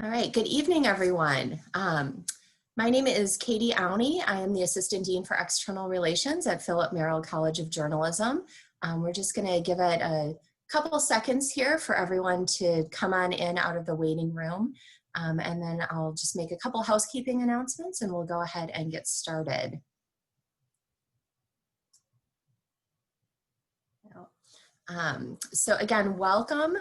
All right, good evening, everyone. My name is Katie Auney. I am the Assistant Dean for External Relations at Philip Merrill College of Journalism. We're just gonna give it a couple seconds here for everyone to come on in out of the waiting room. And then I'll just make a couple housekeeping announcements and we'll go ahead and get started. So again, welcome.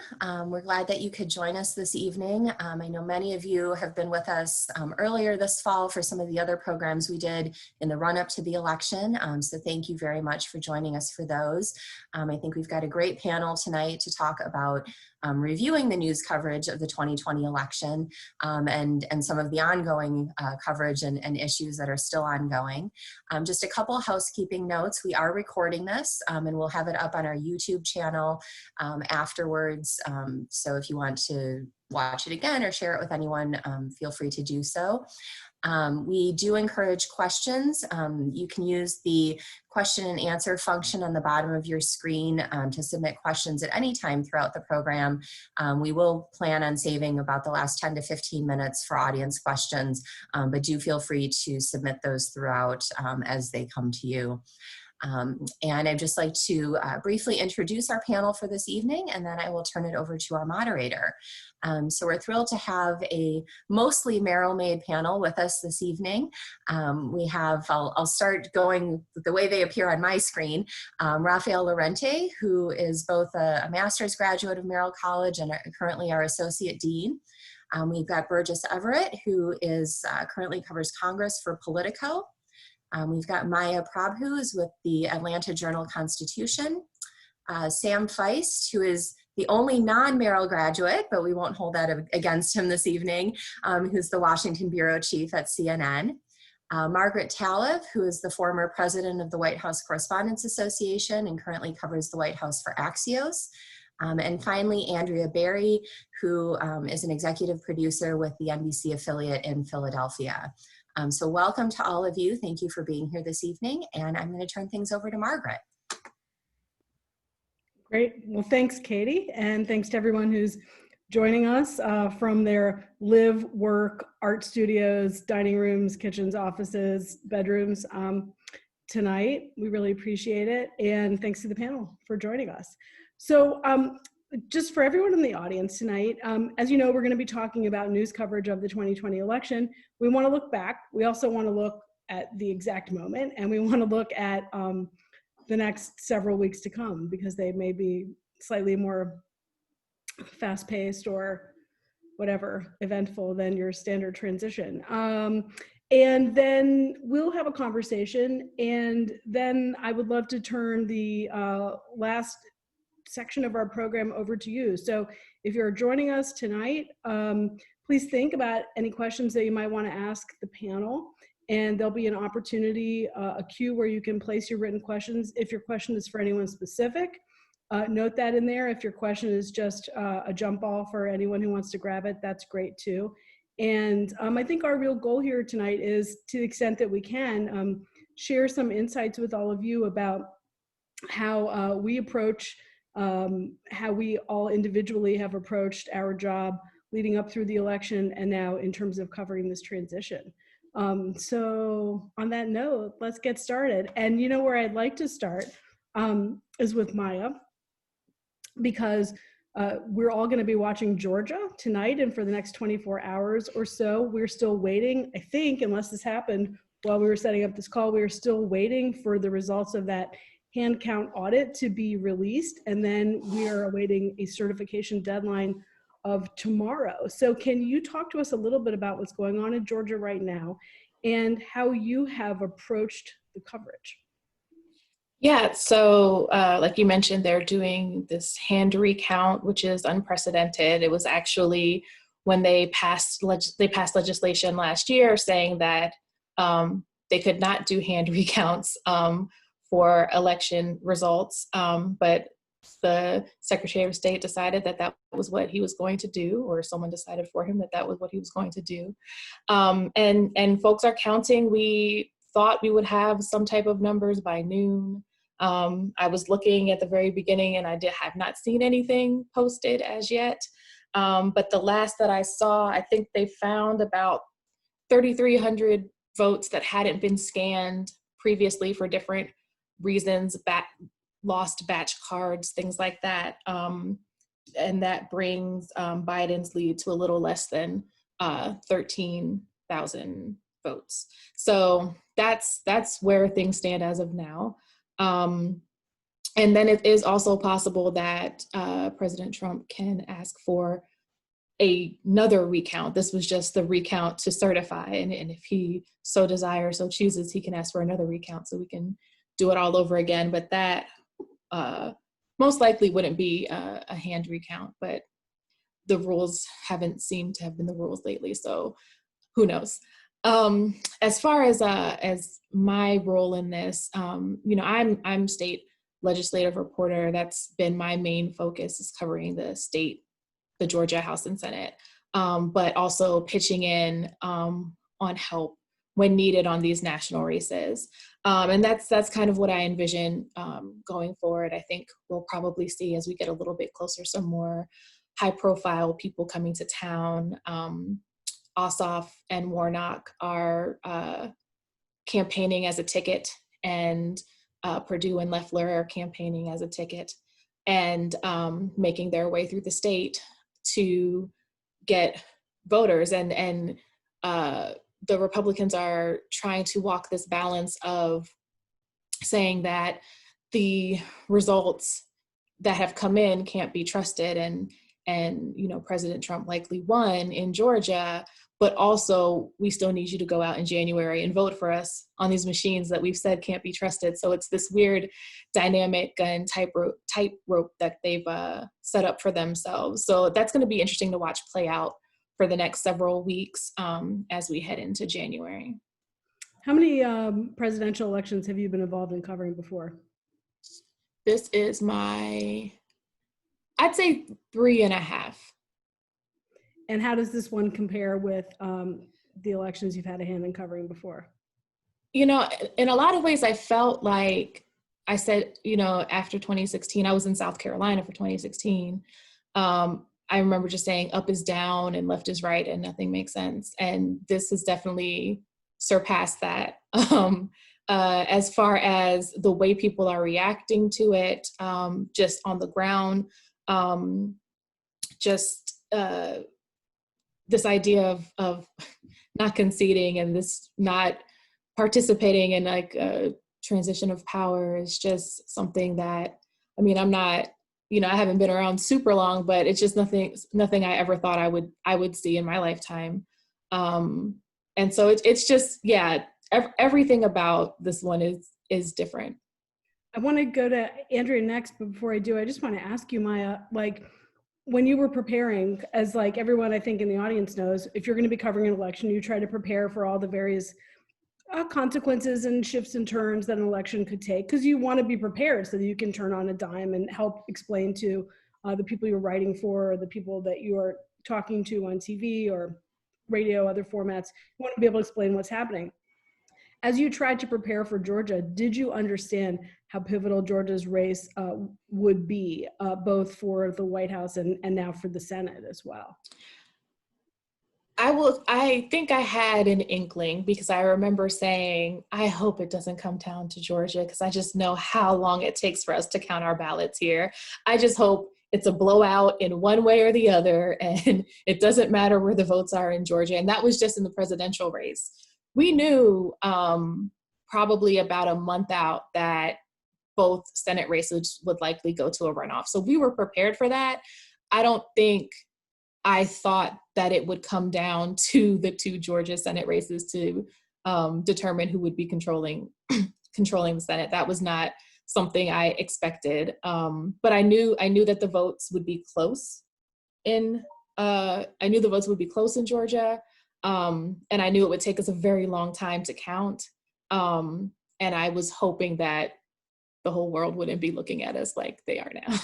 We're glad that you could join us this evening. I know many of you have been with us earlier this fall for some of the other programs we did in the run-up to the election. So thank you very much for joining us for those. I think we've got a great panel tonight to talk about reviewing the news coverage of the 2020 election and some of the ongoing coverage and issues that are still ongoing. Just a couple housekeeping notes. We are recording this and we'll have it up on our YouTube channel afterwards. So if you want to watch it again or share it with anyone, feel free to do so. We do encourage questions. You can use the question and answer function on the bottom of your screen to submit questions at any time throughout the program. We will plan on saving about the last 10 to 15 minutes for audience questions, but do feel free to submit those throughout as they come to you. And I'd just like to briefly introduce our panel for this evening, and then I will turn it over to our moderator. So we're thrilled to have a mostly Merrill-made panel with us this evening. We have, I'll start going the way they appear on my screen, Rafael Lorente, who is both a master's graduate of Merrill College and currently our associate dean. We've got Burgess Everett, who is currently covers Congress for Politico. We've got Maya Prabhu, who's with the Atlanta Journal-Constitution. Sam Feist, who is the only non-Merrill graduate, but we won't hold that against him this evening, who's the Washington Bureau Chief at CNN. Margaret Talev, who is the former president of the White House Correspondents Association and currently covers the White House for Axios. And finally, Andrea, who is an executive producer with the NBC affiliate in Philadelphia. So welcome to all of you. Thank you for being here this evening. And I'm going to turn things over to Margaret. Great. Well, thanks, Katie. And thanks to everyone who's joining us from their live, work, art studios, dining rooms, kitchens, offices, bedrooms tonight. We really appreciate it. And thanks to the panel for joining us. So just for everyone in the audience tonight, as you know, we're going to be talking about news coverage of the 2020 election. We want to look back. We also want to look at the exact moment, and we want to look at the next several weeks to come, because they may be slightly more fast-paced or whatever, eventful than your standard transition. And then we'll have a conversation, and then I would love to turn the last section of our program over to you. So if you're joining us tonight, please think about any questions that you might want to ask the panel, and there'll be an opportunity, a queue where you can place your written questions. If your question is for anyone specific, note that in there. If your question is just a jump ball for anyone who wants to grab it, that's great too. And I think our real goal here tonight is, to the extent that we can, share some insights with all of you about how we approach how we all individually have approached our job leading up through the election and now in terms of covering this transition. So on that note, let's get started. And you know where I'd like to start is with Maya, because we're all going to be watching Georgia tonight and for the next 24 hours or so. We're still waiting, I think, unless this happened while we were setting up this call, we are still waiting for the results of that hand count audit to be released, and then we are awaiting a certification deadline of tomorrow. So can you talk to us a little bit about what's going on in Georgia right now and how you have approached the coverage? Yeah, so like you mentioned, they're doing this hand recount, which is unprecedented. It was actually when they passed legislation last year saying that they could not do hand recounts for election results, but the Secretary of State decided that that was what he was going to do, or someone decided for him that that was what he was going to do. And folks are counting. We thought we would have some type of numbers by noon. I was looking at the very beginning and I have not seen anything posted as yet. But the last that I saw, I think they found about 3,300 votes that hadn't been scanned previously for different reasons, lost batch cards, things like that. And that brings Biden's lead to a little less than 13,000 votes. So that's where things stand as of now. And then it is also possible that President Trump can ask for another recount. This was just the recount to certify. And if he so desires, so chooses, he can ask for another recount so we can do it all over again. But that most likely wouldn't be a hand recount, but the rules haven't seemed to have been the rules lately. So who knows? As far as my role in this, I'm state legislative reporter. That's been my main focus, is covering the Georgia House and Senate, but also pitching in on help when needed on these national races. And that's kind of what I envision going forward. I think we'll probably see, as we get a little bit closer, some more high profile people coming to town. Ossoff and Warnock are campaigning as a ticket, and Perdue and Loeffler are campaigning as a ticket, and making their way through the state to get voters. And the Republicans are trying to walk this balance of saying that the results that have come in can't be trusted, and President Trump likely won in Georgia, but also we still need you to go out in January and vote for us on these machines that we've said can't be trusted. So it's this weird dynamic and tightrope that they've set up for themselves. So that's going to be interesting to watch play out for the next several weeks as we head into January. How many presidential elections have you been involved in covering before? This is I'd say 3.5. And how does this one compare with the elections you've had a hand in covering before? In a lot of ways, I felt like I said, after 2016, I was in South Carolina for 2016. I remember just saying up is down and left is right and nothing makes sense. And this has definitely surpassed that. As far as the way people are reacting to it, just on the ground, this idea of not conceding and this not participating in like a transition of power is just something that, I'm not, I haven't been around super long, but it's just nothing I ever thought I would see in my lifetime. And so it's just, everything about this one is different. I want to go to Andrea next, but before I do, I just want to ask you, Maya, when you were preparing, as everyone I think in the audience knows, if you're going to be covering an election, you try to prepare for all the various consequences and shifts and turns that an election could take, because you want to be prepared so that you can turn on a dime and help explain to the people you're writing for, or the people that you are talking to on TV or radio, other formats. You want to be able to explain what's happening. As you tried to prepare for Georgia, did you understand how pivotal Georgia's race would be, both for the White House and now for the Senate as well? I think I had an inkling, because I remember saying, I hope it doesn't come down to Georgia, because I just know how long it takes for us to count our ballots here. I just hope it's a blowout in one way or the other, and it doesn't matter where the votes are in Georgia. And that was just in the presidential race. We knew probably about a month out that both Senate races would likely go to a runoff. So we were prepared for that. I don't think I thought that it would come down to the two Georgia Senate races to determine who would be controlling the Senate. That was not something I expected. But I knew that the votes would be close in Georgia. And I knew it would take us a very long time to count. And I was hoping that the whole world wouldn't be looking at us like they are now.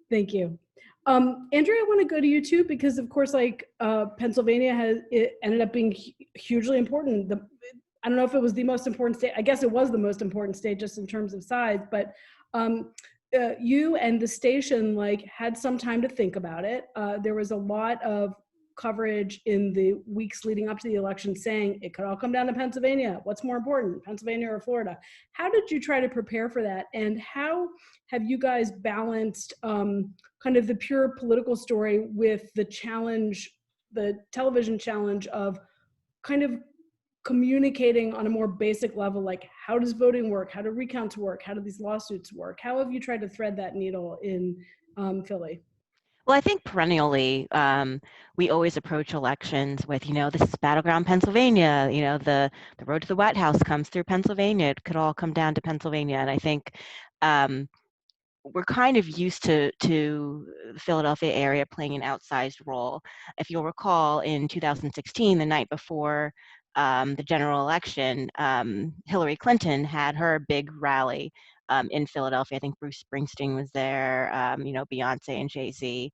Thank you. Andrea, I want to go to you too, because of course, Pennsylvania ended up being hugely important. I don't know if it was the most important state. I guess it was the most important state just in terms of size, but you and the station like had some time to think about it. There was a lot of coverage in the weeks leading up to the election saying it could all come down to Pennsylvania. What's more important, Pennsylvania or Florida? How did you try to prepare for that? And how have you guys balanced kind of the pure political story with the challenge, the television challenge of kind of communicating on a more basic level, like how does voting work? How do recounts work? How do these lawsuits work? How have you tried to thread that needle in Philly? Well, I think perennially, we always approach elections with, this is battleground Pennsylvania, the road to the White House comes through Pennsylvania. It could all come down to Pennsylvania. And I think we're kind of used to the Philadelphia area playing an outsized role. If you'll recall, in 2016, the night before the general election, Hillary Clinton had her big rally in Philadelphia. I think Bruce Springsteen was there, Beyonce and Jay-Z.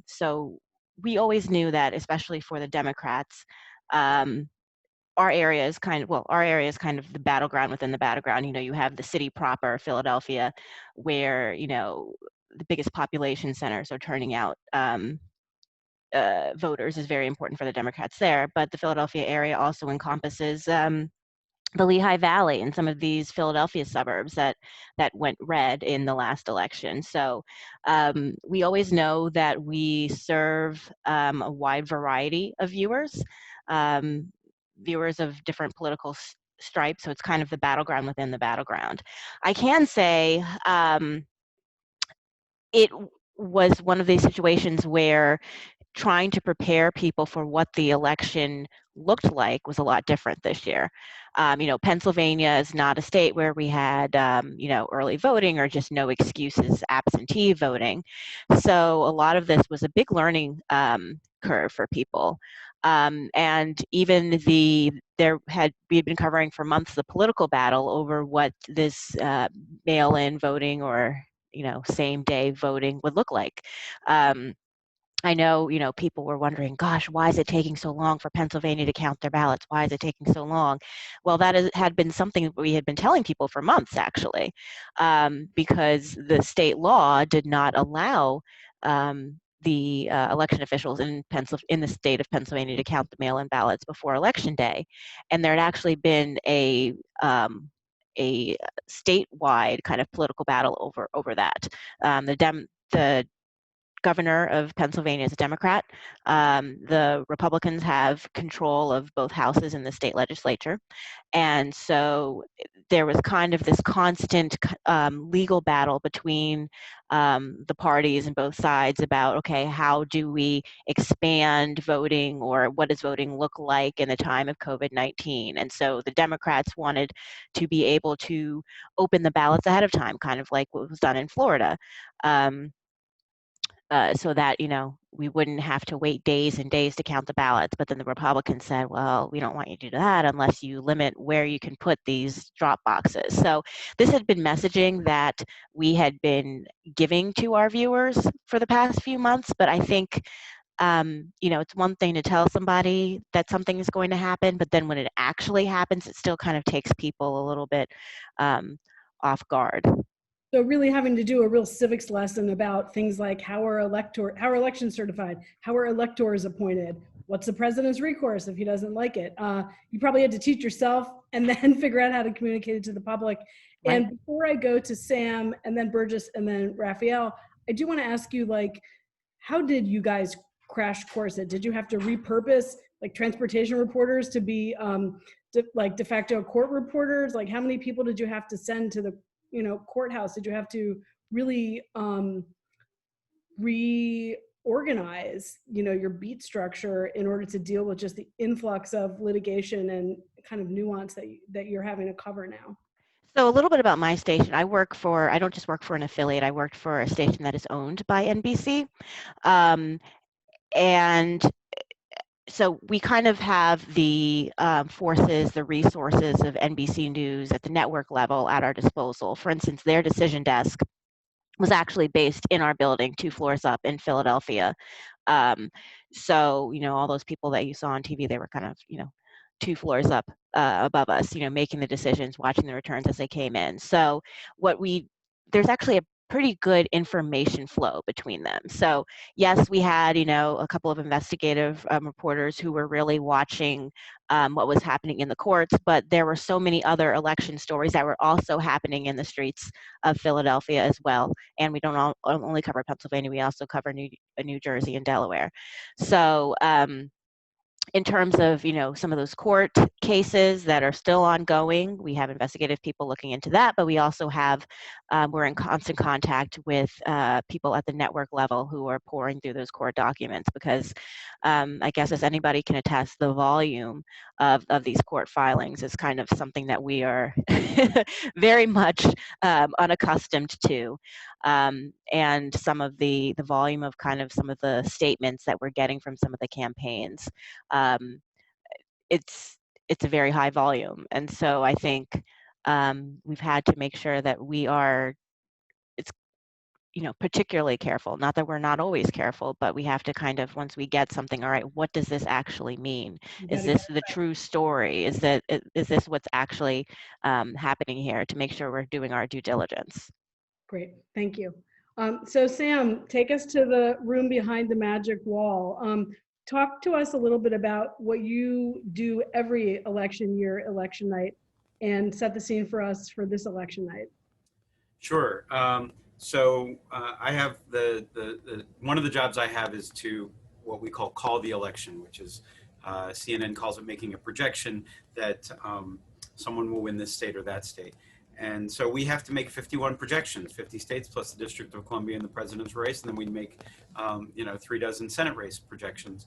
So we always knew that, especially for the Democrats, our area is kind of the battleground within the battleground. You have the city proper, Philadelphia, where, the biggest population centers are turning out voters is very important for the Democrats there. But the Philadelphia area also encompasses the Lehigh Valley and some of these Philadelphia suburbs that went red in the last election. So we always know that we serve a wide variety of viewers. Viewers of different political stripes, so it's kind of the battleground within the battleground. I can say it was one of these situations where trying to prepare people for what the election looked like was a lot different this year. Pennsylvania is not a state where we had, early voting or just no excuses absentee voting. So a lot of this was a big learning curve for people. And even we had been covering for months the political battle over what this mail-in voting or same day voting would look like. I know, people were wondering, gosh, why is it taking so long for Pennsylvania to count their ballots? Why is it taking so long? Well, that had been something that we had been telling people for months, actually, because the state law did not allow the election officials in the state of Pennsylvania to count the mail-in ballots before Election Day. And there had actually been a statewide kind of political battle over that. The governor of Pennsylvania is a Democrat. The Republicans have control of both houses in the state legislature. And so there was kind of this constant legal battle between the parties and both sides about, okay, how do we expand voting, or what does voting look like in the time of COVID-19? And so the Democrats wanted to be able to open the ballots ahead of time, kind of like what was done in Florida. So that, we wouldn't have to wait days and days to count the ballots. But then the Republicans said, well, we don't want you to do that unless you limit where you can put these drop boxes. So this had been messaging that we had been giving to our viewers for the past few months. But I think, it's one thing to tell somebody that something is going to happen, but then when it actually happens, it still kind of takes people a little bit off guard. So really having to do a real civics lesson about things like how are elections certified, how are electors appointed, what's the president's recourse if he doesn't like it. You probably had to teach yourself and then figure out how to communicate it to the public. Right. And before I go to Sam and then Burgess and then Rafael, I do want to ask you, how did you guys crash course it? Did you have to repurpose transportation reporters to be de facto court reporters? How many people did you have to send to the courthouse? Did you have to really reorganize, your beat structure in order to deal with just the influx of litigation and kind of nuance that you're having to cover now? So a little bit about my station. I don't just work for an affiliate, I worked for a station that is owned by NBC. And so we kind of have the forces, the resources of NBC News at the network level at our disposal. For instance, their decision desk was actually based in our building 2 floors up in Philadelphia. So, all those people that you saw on TV, they were kind of, 2 floors up above us, making the decisions, watching the returns as they came in. So there's actually a pretty good information flow between them. So yes, we had, a couple of investigative reporters who were really watching what was happening in the courts, but there were so many other election stories that were also happening in the streets of Philadelphia as well. And we don't only cover Pennsylvania, we also cover New Jersey and Delaware. So in terms of, some of those court cases that are still ongoing, we have investigative people looking into that, but we also have, we're in constant contact with people at the network level who are pouring through those court documents because I guess as anybody can attest, the volume of these court filings is kind of something that we are very much unaccustomed to. And some of the volume of kind of some of the statements that we're getting from some of the campaigns, it's a very high volume. And so I think we've had to make sure that we are, particularly careful. Not that we're not always careful, but we have to kind of, once we get something, all right, what does this actually mean? Is this the true story? Is this what's actually happening here, to make sure we're doing our due diligence? Great, thank you. So Sam, take us to the room behind the magic wall. Talk to us a little bit about what you do every election year, election night, and set the scene for us for this election night. Sure. So I have one of the jobs I have is to what we call the election, which is CNN calls it making a projection that someone will win this state or that state. And so we have to make 51 projections, 50 states plus the District of Columbia in the president's race, and then we make 36 Senate race projections.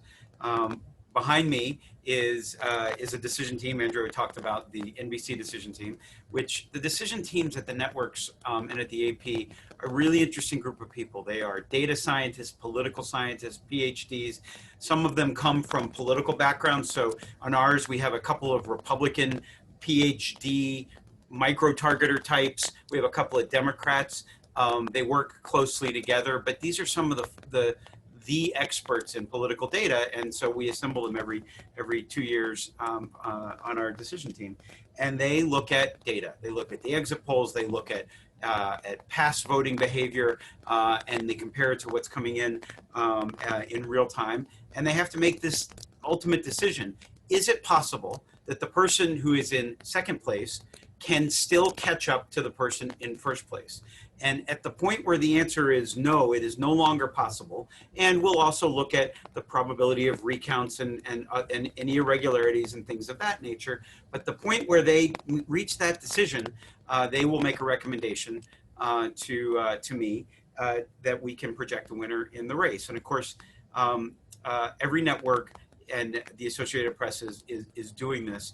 Behind me is a decision team. Andrea talked about the NBC Decision Team, which the decision teams at the networks and at the AP are a really interesting group of people. They are data scientists, political scientists, PhDs. Some of them come from political backgrounds. So on ours, we have a couple of Republican PhD micro-targeter types. We have a couple of Democrats. They work closely together, but these are some of the experts in political data, and so we assemble them every 2 years on our decision team, and they look at data. They look at the exit polls. They look at past voting behavior, and they compare it to what's coming in real time, and they have to make this ultimate decision. Is it possible that the person who is in second place can still catch up to the person in first place? And at the point where the answer is no, it is no longer possible. And we'll also look at the probability of recounts and any irregularities and things of that nature. But the point where they reach that decision, they will make a recommendation to me that we can project a winner in the race. And of course, every network and the Associated Press is doing this.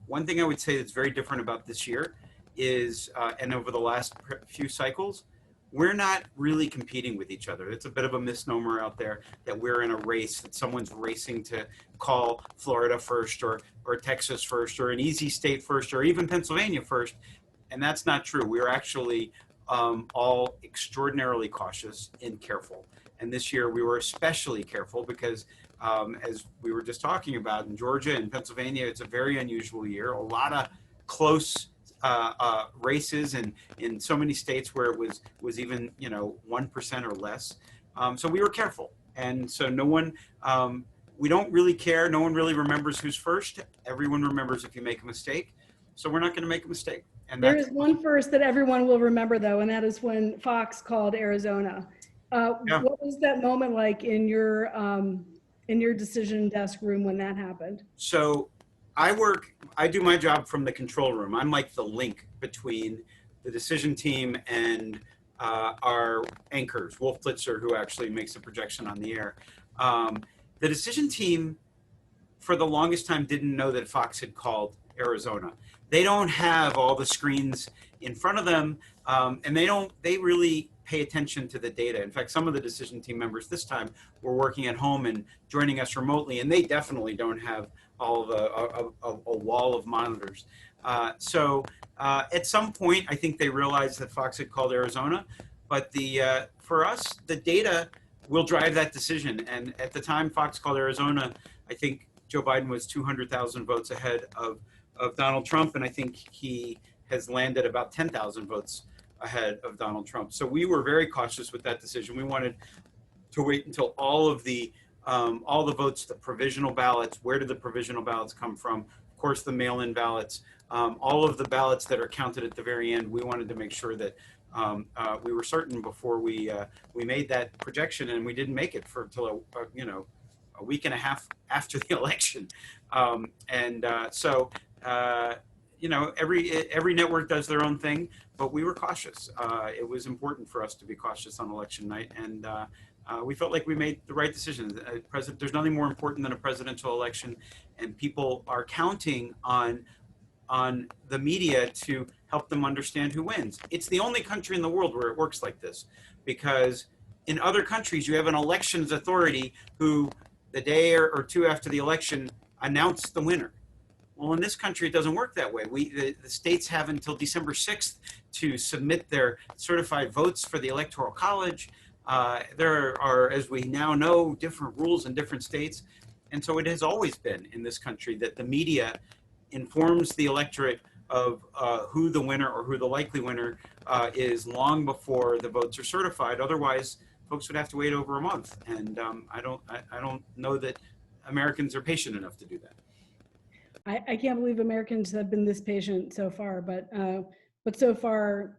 One thing I would say that's very different about this year is, and over the last few cycles, we're not really competing with each other. It's a bit of a misnomer out there that we're in a race, that someone's racing to call Florida first or Texas first or an easy state first or even Pennsylvania first. And that's not true. We're actually all extraordinarily cautious and careful. And this year we were especially careful because as we were just talking about, in Georgia and Pennsylvania, it's a very unusual year. A lot of close races, and in so many states where it was even 1% or less. So we were careful, and so no one. We don't really care. No one really remembers who's first. Everyone remembers if you make a mistake. So we're not going to make a mistake. And there is one first that everyone will remember, though, and that is when Fox called Arizona. Yeah. What was that moment like in your decision desk room when that happened? So I do my job from the control room. I'm like the link between the decision team and our anchors, Wolf Blitzer, who actually makes the projection on the air. The decision team, for the longest time, didn't know that Fox had called Arizona. They don't have all the screens in front of them, and they really pay attention to the data. In fact, some of the decision team members this time were working at home and joining us remotely, and they definitely don't have all of a wall of monitors. So at some point, I think they realized that Fox had called Arizona, but for us, the data will drive that decision. And at the time Fox called Arizona, I think Joe Biden was 200,000 votes ahead of Donald Trump, and I think he has landed about 10,000 votes ahead of Donald Trump. So we were very cautious with that decision. We wanted to wait until all the votes, the provisional ballots, where did the provisional ballots come from? Of course, the mail-in ballots, all of the ballots that are counted at the very end. We wanted to make sure that we were certain before we made that projection, and we didn't make it for until a week and a half after the election. Every network does their own thing, but we were cautious. It was important for us to be cautious on election night, and we felt like we made the right decision. There's nothing more important than a presidential election, and people are counting on the media to help them understand who wins. It's the only country in the world where it works like this, because in other countries you have an elections authority who, the day or two after the election, announce the winner. Well, in this country, it doesn't work that way. The states have until December 6th to submit their certified votes for the Electoral College. There are, as we now know, different rules in different states. And so it has always been in this country that the media informs the electorate of who the winner or who the likely winner is long before the votes are certified. Otherwise, folks would have to wait over a month. And I don't know that Americans are patient enough to do that. I can't believe Americans have been this patient so far, but so far,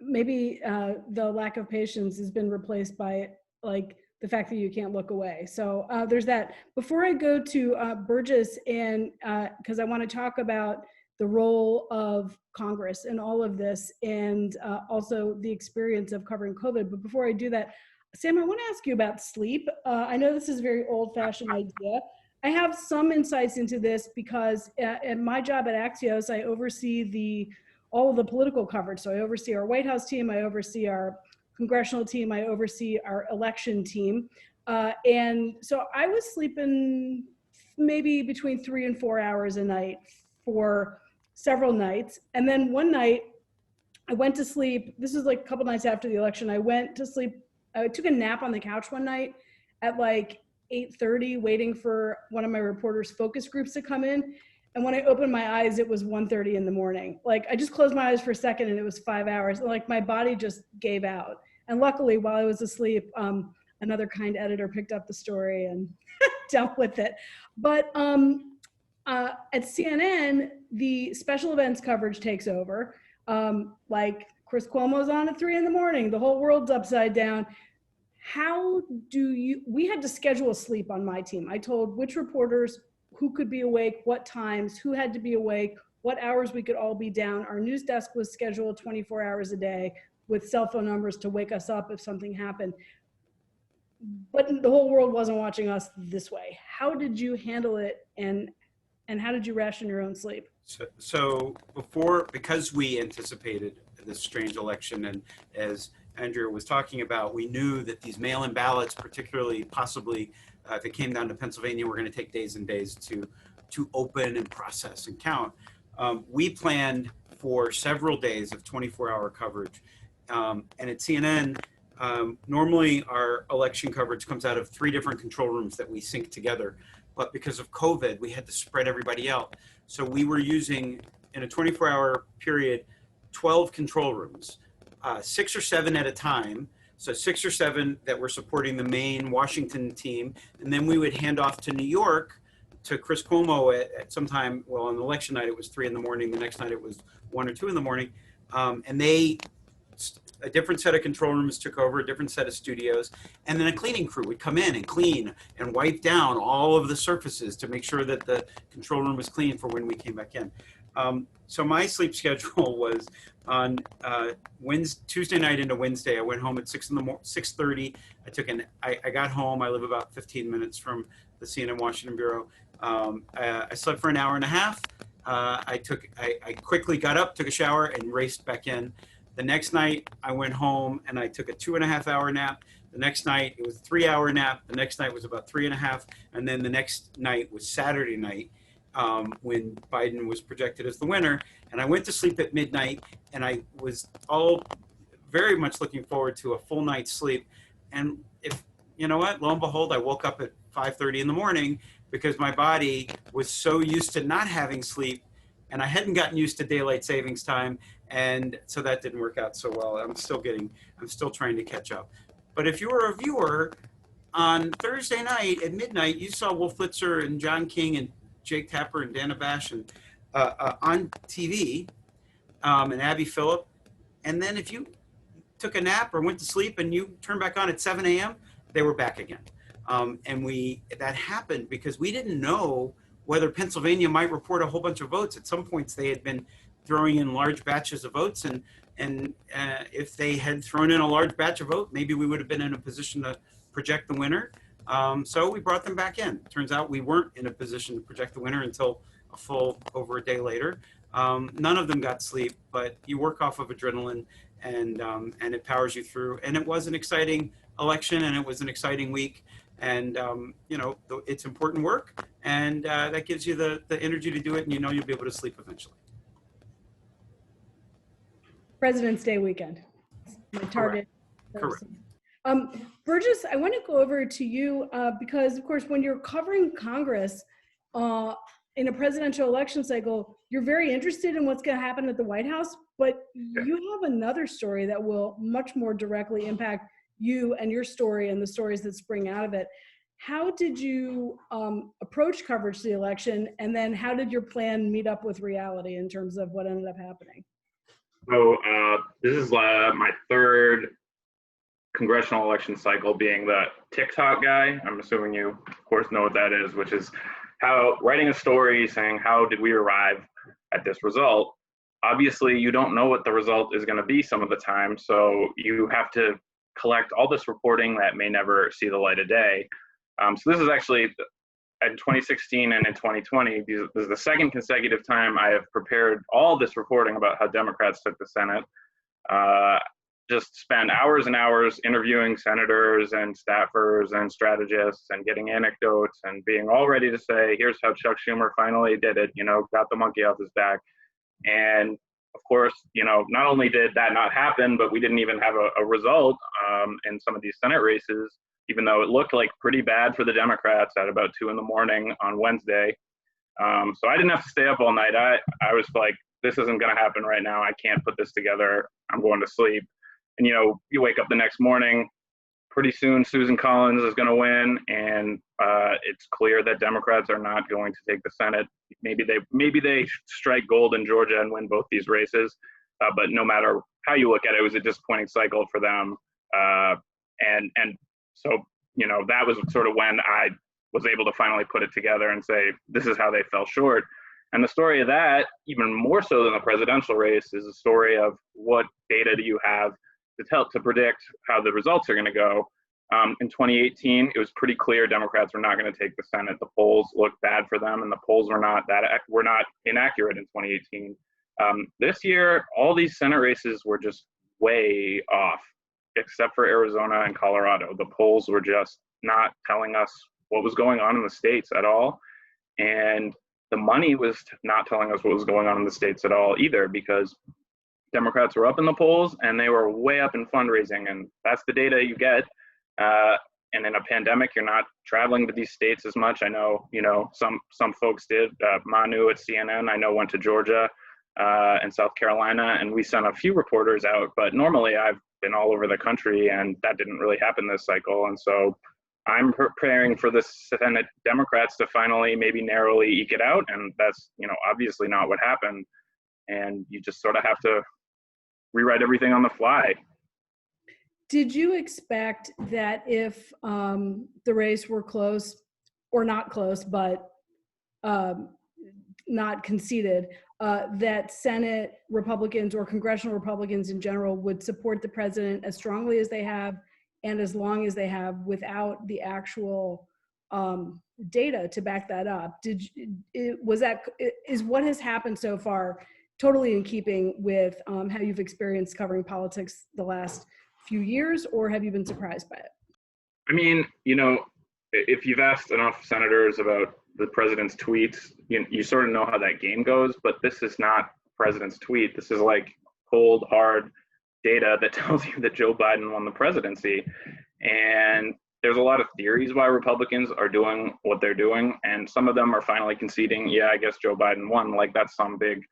maybe the lack of patience has been replaced by like the fact that you can't look away. So there's that. Before I go to Burgess, and because I want to talk about the role of Congress in all of this, and also the experience of covering COVID. But before I do that, Sam, I want to ask you about sleep. I know this is a very old-fashioned idea. I have some insights into this because at my job at Axios, I oversee all of the political coverage. So I oversee our White House team, I oversee our Congressional team, I oversee our election team. And so I was sleeping maybe between 3 and 4 hours a night for several nights. And then one night I went to sleep. This was like a couple nights after the election. I went to sleep. I took a nap on the couch one night at like 8:30, waiting for one of my reporters' focus groups to come in. And when I opened my eyes, it was 1:30 in the morning. Like I just closed my eyes for a second and it was 5 hours. Like my body just gave out. And luckily, while I was asleep, another kind editor picked up the story and dealt with it. But at CNN, the special events coverage takes over. Like Chris Cuomo's on at 3 in the morning. The whole world's upside down. We had to schedule sleep on my team. I told which reporters who could be awake, what times, who had to be awake, what hours we could all be down. Our news desk was scheduled 24 hours a day with cell phone numbers to wake us up if something happened. But the whole world wasn't watching us this way. How did you handle it, and how did you ration your own sleep? So because we anticipated this strange election, and as Andrea was talking about, we knew that these mail-in ballots, particularly possibly if it came down to Pennsylvania, were going to take days and days to open and process and count. We planned for several days of 24-hour coverage. And at CNN, normally our election coverage comes out of 3 different control rooms that we sync together. But because of COVID, we had to spread everybody out. So we were using, in a 24-hour period, 12 control rooms, 6 or 7 at a time. So 6 or 7 that were supporting the main Washington team. And then we would hand off to New York to Chris Cuomo at some time. Well, on election night, it was 3 in the morning. The next night, it was 1 or 2 in the morning. And a different set of control rooms took over, a different set of studios, and then a cleaning crew would come in and clean and wipe down all of the surfaces to make sure that the control room was clean for when we came back in. So my sleep schedule was on Tuesday night into Wednesday. I went home at 6:30. I got home. I live about 15 minutes from the CNN Washington bureau. I slept for an hour and a half. I quickly got up, took a shower, and raced back in. The next night, I went home and I took a 2.5-hour nap. The next night, it was a 3-hour nap. The next night was about 3.5. And then the next night was Saturday night, when Biden was projected as the winner. And I went to sleep at midnight, and I was very much looking forward to a full night's sleep. And you know what, lo and behold, I woke up at 5:30 in the morning because my body was so used to not having sleep and I hadn't gotten used to daylight savings time, and so that didn't work out so well. I'm still trying to catch up. But if you were a viewer on Thursday night at midnight, you saw Wolf Blitzer and John King and Jake Tapper and Dana Bash and on TV, and Abby Phillip. And then if you took a nap or went to sleep and you turned back on at 7 a.m., they were back again. And that happened because we didn't know whether Pennsylvania might report a whole bunch of votes. At some points, they had been throwing in large batches of votes, and if they had thrown in a large batch of vote, maybe we would have been in a position to project the winner. So we brought them back in. Turns out we weren't in a position to project the winner until over a day later. None of them got sleep, but you work off of adrenaline, and it powers you through. And it was an exciting election, and it was an exciting week. And it's important work, and that gives you the energy to do it, and you'll be able to sleep eventually. President's Day weekend. My target. Correct. Burgess, I want to go over to you because, of course, when you're covering Congress in a presidential election cycle, you're very interested in what's going to happen at the White House, but you have another story that will much more directly impact you and your story and the stories that spring out of it. How did you approach coverage of the election, and then how did your plan meet up with reality in terms of what ended up happening? So this is my third congressional election cycle being the TikTok guy. I'm assuming you, of course, know what that is, which is how writing a story saying, how did we arrive at this result? Obviously, you don't know what the result is going to be some of the time, so you have to collect all this reporting that may never see the light of day. So this is actually in 2016 and in 2020, this is the second consecutive time I have prepared all this reporting about how Democrats took the Senate. Just spent hours and hours interviewing senators and staffers and strategists and getting anecdotes and being all ready to say, here's how Chuck Schumer finally did it, got the monkey off his back. And of course, not only did that not happen, but we didn't even have a result in some of these Senate races, even though it looked like pretty bad for the Democrats at about 2 a.m. on Wednesday. So I didn't have to stay up all night. I was like, this isn't going to happen right now. I can't put this together. I'm going to sleep. And, you wake up the next morning, pretty soon Susan Collins is going to win. And it's clear that Democrats are not going to take the Senate. Maybe they strike gold in Georgia and win both these races. But no matter how you look at it, it was a disappointing cycle for them. And so, that was sort of when I was able to finally put it together and say, this is how they fell short. And the story of that, even more so than the presidential race, is a story of what data do you have to predict how the results are going to go. In 2018, it was pretty clear Democrats were not going to take the Senate. The polls looked bad for them, and the polls were not inaccurate in 2018. This year, all these Senate races were just way off, except for Arizona and Colorado. The polls were just not telling us what was going on in the states at all. And the money was not telling us what was going on in the states at all either, because Democrats were up in the polls and they were way up in fundraising. And that's the data you get. And in a pandemic, you're not traveling to these states as much. I know, some folks did. Manu at CNN, I know, went to Georgia and South Carolina, and we sent a few reporters out. But normally I've been all over the country, and that didn't really happen this cycle. And so I'm preparing for the Senate Democrats to finally maybe narrowly eke it out. And that's, obviously not what happened. And you just sort of have to rewrite everything on the fly. Did you expect that if the race were close, or not close, but not conceded, that Senate Republicans or congressional Republicans in general would support the president as strongly as they have and as long as they have without the actual data to back that up? Is what has happened so far totally in keeping with how you've experienced covering politics the last few years, or have you been surprised by it? I mean, if you've asked enough senators about the president's tweets, you sort of know how that game goes, but this is not president's tweet. This is like cold, hard data that tells you that Joe Biden won the presidency. And there's a lot of theories why Republicans are doing what they're doing, and some of them are finally conceding, yeah, I guess Joe Biden won. Like, that's some big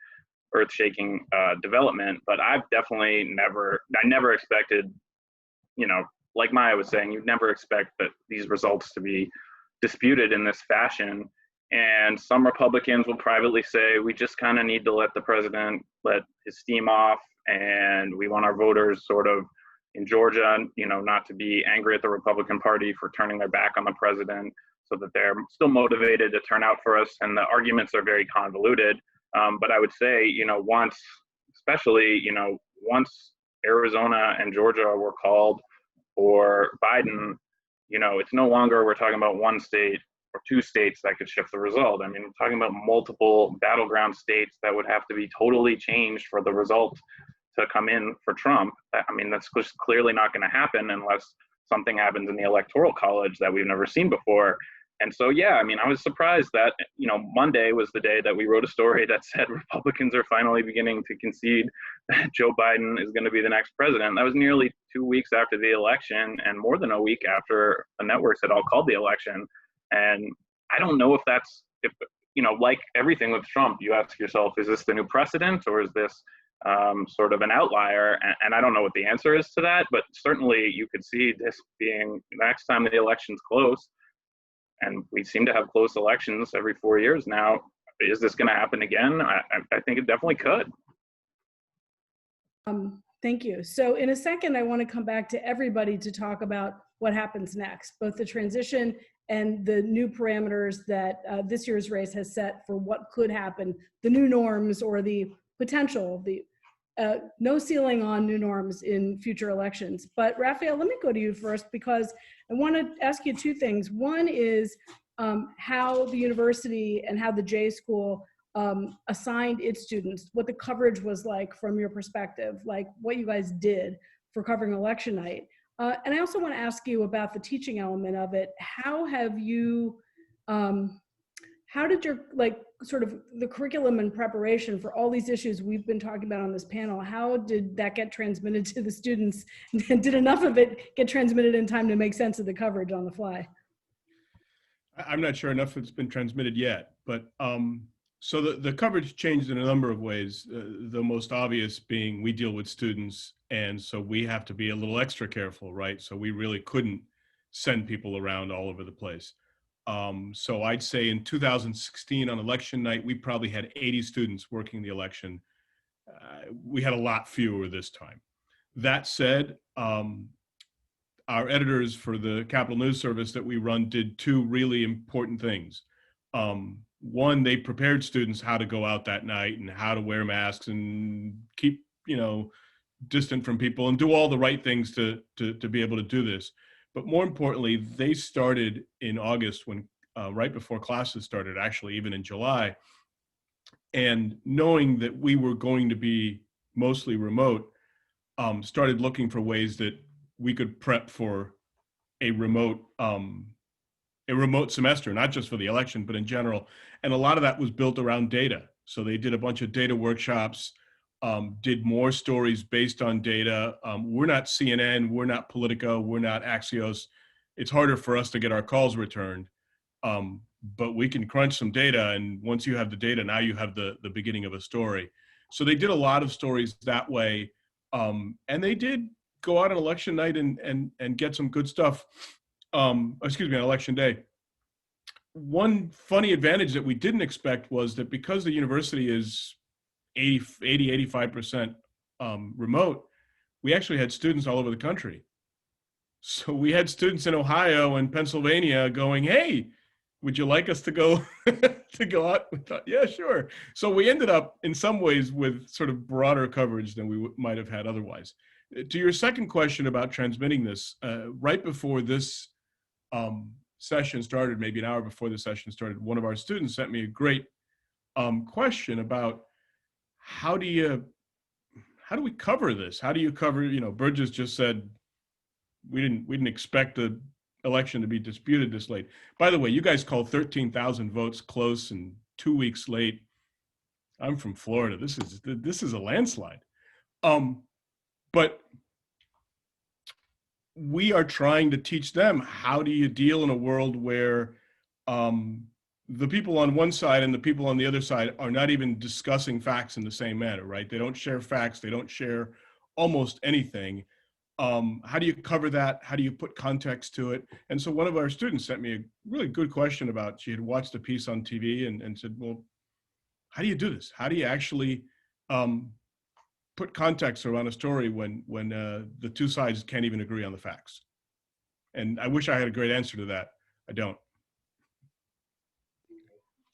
earth-shaking development. But I've definitely I never expected, you know, like Maya was saying, you'd never expect that these results to be disputed in this fashion. And some Republicans will privately say, we just kind of need to let the president let his steam off, and we want our voters sort of in Georgia, you know, not to be angry at the Republican Party for turning their back on the president, so that they're still motivated to turn out for us. And the arguments are very convoluted. But I would say, you know, once Arizona and Georgia were called for Biden, you know, it's no longer we're talking about one state or two states that could shift the result. I mean, we're talking about multiple battleground states that would have to be totally changed for the result to come in for Trump. I mean, that's just clearly not going to happen unless something happens in the Electoral College that we've never seen before. And so, yeah, I mean, I was surprised that, you know, Monday was the day that we wrote a story that said Republicans are finally beginning to concede that Joe Biden is going to be the next president. That was nearly 2 weeks after the election and more than a week after the networks had all called the election. And I don't know if you know, like everything with Trump, you ask yourself, is this the new precedent, or is this sort of an outlier? And I don't know what the answer is to that, but certainly you could see this being the next time the election's close, and we seem to have close elections every 4 years now. Is this going to happen again? I think it definitely could. Thank you. So in a second, I want to come back to everybody to talk about what happens next, both the transition and the new parameters that this year's race has set for what could happen, the new norms or the potential, no ceiling on new norms in future elections. But Rafael, let me go to you first, because I want to ask you two things. One is how the university and how the J School assigned its students, what the coverage was like from your perspective, like what you guys did for covering election night. And I also want to ask you about the teaching element of it. How have you, how did your, like, sort of the curriculum and preparation for all these issues we've been talking about on this panel, how did that get transmitted to the students? Did enough of it get transmitted in time to make sense of the coverage on the fly? I'm not sure enough has been transmitted yet, but so the coverage changed in a number of ways. The most obvious being we deal with students, and so we have to be a little extra careful, right? So we really couldn't send people around all over the place. So I'd say in 2016 on election night, we probably had 80 students working the election. We had a lot fewer this time. That said, our editors for the Capitol News Service that we run did two really important things. One, they prepared students how to go out that night and how to wear masks and keep, you know, distant from people and do all the right things to be able to do this. But more importantly, they started in August when right before classes started, actually even in July. And knowing that we were going to be mostly remote, started looking for ways that we could prep for a remote semester, not just for the election, but in general. And a lot of that was built around data. So they did a bunch of data workshops, did more stories based on data. We're not CNN, we're not Politico, we're not Axios. It's harder for us to get our calls returned, but we can crunch some data. And once you have the data, now you have the beginning of a story. So they did a lot of stories that way. And they did go out on election night and get some good stuff. On election day. One funny advantage that we didn't expect was that because the university is 85% remote, we actually had students all over the country. So we had students in Ohio and Pennsylvania going, hey, would you like us to go to go out? We thought, yeah, sure. So we ended up in some ways with sort of broader coverage than we might have had otherwise. To your second question about transmitting this, right before this session started, maybe an hour before the session started, one of our students sent me a great question about how do we cover this? How do you cover, you know, Burgess just said we didn't expect the election to be disputed this late. By the way, you guys called 13,000 votes close and 2 weeks late. I'm from Florida. This is a landslide. But we are trying to teach them, how do you deal in a world where the people on one side and the people on the other side are not even discussing facts in the same manner, right? They don't share facts. They don't share almost anything. How do you cover that? How do you put context to it? And so one of our students sent me a really good question about, she had watched a piece on TV and said, well, how do you do this? How do you actually put context around a story when the two sides can't even agree on the facts? And I wish I had a great answer to that. I don't.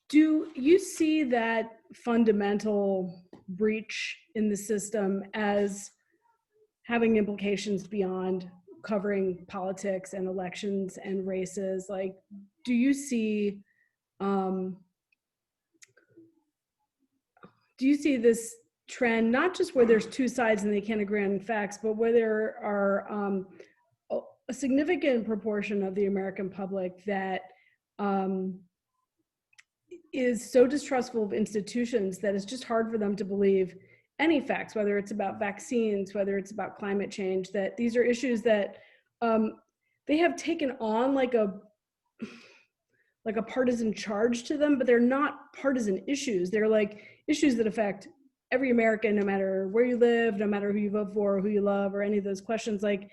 Do you see that fundamental breach in the system as having implications beyond covering politics and elections and races? Like, do you see this trend, not just where there's two sides and they can't agree on facts, but where there are a significant proportion of the American public that is so distrustful of institutions that it's just hard for them to believe any facts, whether it's about vaccines, whether it's about climate change, that these are issues that they have taken on like a partisan charge to them, but they're not partisan issues. They're like issues that affect every American, no matter where you live, no matter who you vote for, or who you love, or any of those questions. Like,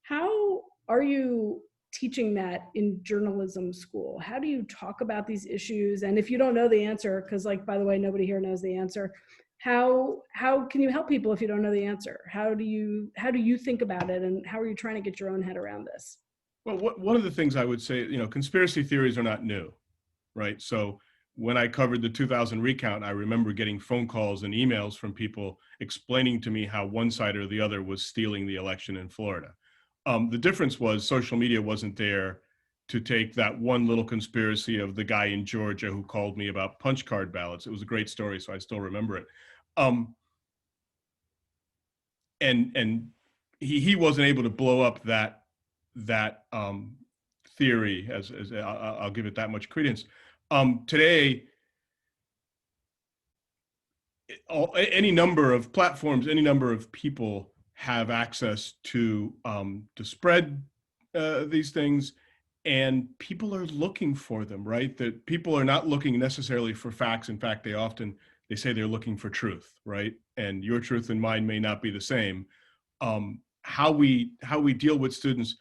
how are you teaching that in journalism school? How do you talk about these issues? And if you don't know the answer, because, like, by the way, nobody here knows the answer, how can you help people if you don't know the answer? How do you think about it, and how are you trying to get your own head around this? Well, one of the things I would say, conspiracy theories are not new, right? So when I covered the 2000 recount, I remember getting phone calls and emails from people explaining to me how one side or the other was stealing the election in Florida. The difference was social media wasn't there to take that one little conspiracy of the guy in Georgia who called me about punch card ballots. It was a great story, so I still remember it. And he wasn't able to blow up that theory, as I'll give it that much credence. Today, any number of platforms, any number of people have access to spread these things, and people are looking for them, right? That people are not looking necessarily for facts. In fact, they say they're looking for truth, right? And your truth and mine may not be the same. How we deal with students,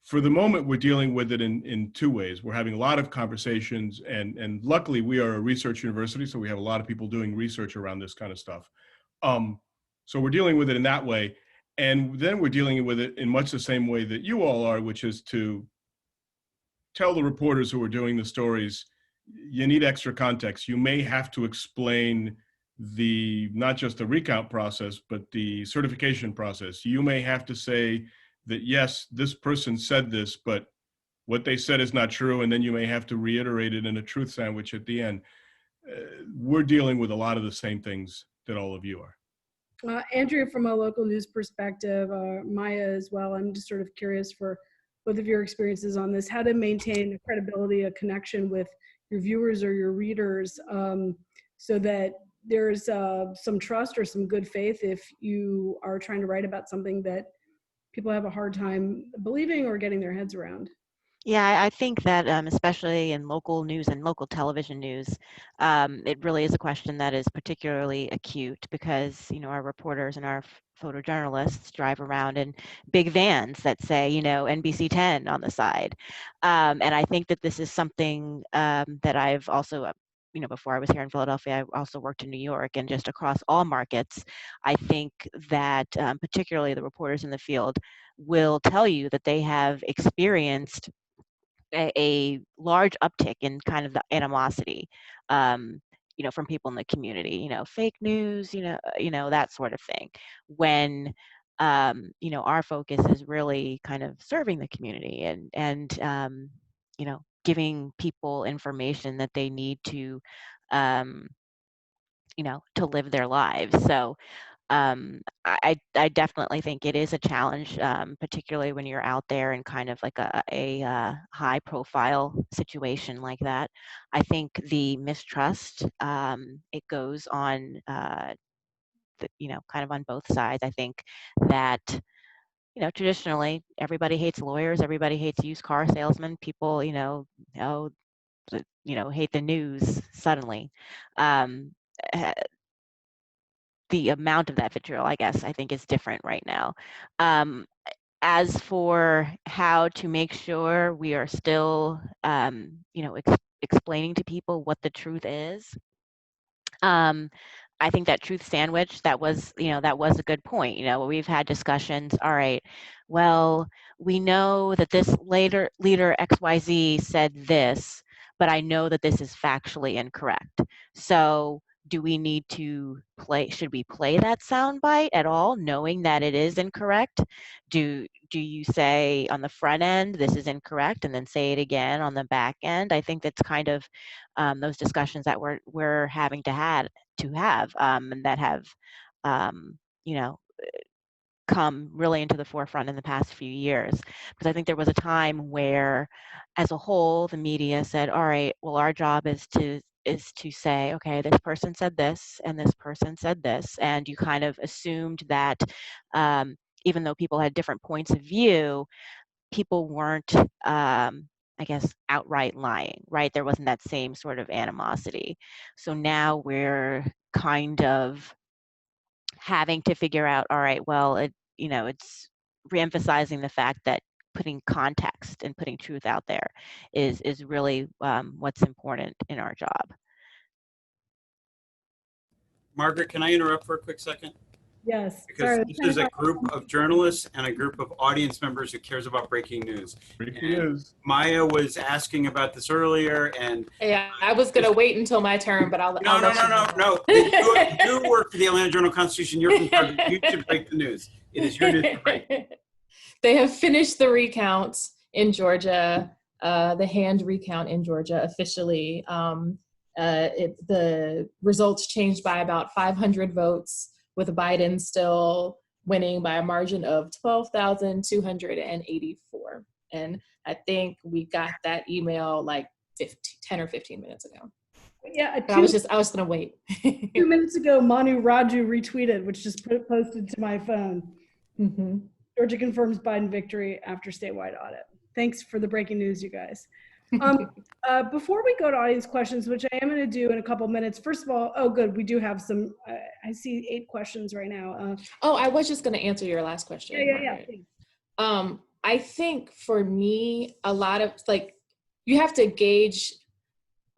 for the moment, we're dealing with it in two ways. We're having a lot of conversations, and luckily we are a research university, so we have a lot of people doing research around this kind of stuff. So we're dealing with it in that way. And then we're dealing with it in much the same way that you all are, which is to tell the reporters who are doing the stories, you need extra context. You may have to explain not just the recount process, but the certification process. You may have to say that, yes, this person said this, but what they said is not true. And then you may have to reiterate it in a truth sandwich at the end. We're dealing with a lot of the same things that all of you are. Andrea, from a local news perspective, Maya as well, I'm just sort of curious for both of your experiences on this, how to maintain a credibility, a connection with your viewers or your readers, so that there's some trust or some good faith if you are trying to write about something that people have a hard time believing or getting their heads around. Yeah, I think that especially in local news and local television news, it really is a question that is particularly acute because, our reporters and our photojournalists drive around in big vans that say, NBC 10 on the side. And I think that this is something that I've also, before I was here in Philadelphia, I also worked in New York, and just across all markets, I think that particularly the reporters in the field will tell you that they have experienced a large uptick in kind of the animosity, from people in the community, fake news, that sort of thing. When, our focus is really kind of serving the community and giving people information that they need to, to live their lives. So, I definitely think it is a challenge, particularly when you're out there in kind of like a high profile situation like that. I think the mistrust, it goes on, kind of on both sides. I think that traditionally everybody hates lawyers, everybody hates used car salesmen, people, hate the news suddenly. The amount of that vitriol, I guess, I think is different right now. As for how to make sure we are still, explaining to people what the truth is, I think that truth sandwich, that was a good point. We've had discussions. All right, well, we know that this leader XYZ said this, but I know that this is factually incorrect. So do we need to should we play that soundbite at all, knowing that it is incorrect? Do you say on the front end, this is incorrect, and then say it again on the back end? I think that's kind of those discussions that we're having to have, and that have, come really into the forefront in the past few years. Because I think there was a time where, as a whole, the media said, all right, well, our job is to say, okay, this person said this and this person said this, and you kind of assumed that even though people had different points of view, people weren't, I guess, outright lying, right? There wasn't that same sort of animosity. So now we're kind of having to figure out, all right, well, it's reemphasizing the fact that putting context and putting truth out there is really what's important in our job. Margaret, can I interrupt for a quick second? Yes. Because Sorry. this is a group of journalists and a group of audience members who cares about breaking news. Breaking news. Maya was asking about this earlier, and Yeah, I was going to wait until my turn, but I'll no. You work for the Atlanta Journal-Constitution. You're from Prabhu. You should break the news. It is your news to break. They have finished the recount in Georgia, the hand recount in Georgia officially. The results changed by about 500 votes, with Biden still winning by a margin of 12,284. And I think we got that email like 10 or 15 minutes ago. Yeah, I was going to wait. 2 minutes ago, Manu Raju retweeted, which just posted to my phone. Mm-hmm. Georgia confirms Biden victory after statewide audit. Thanks for the breaking news, you guys. Before we go to audience questions, which I am going to do in a couple minutes, first of all, oh, good, we do have some, I see 8 questions right now. I was just going to answer your last question. Yeah. I think for me, a lot of, you have to gauge.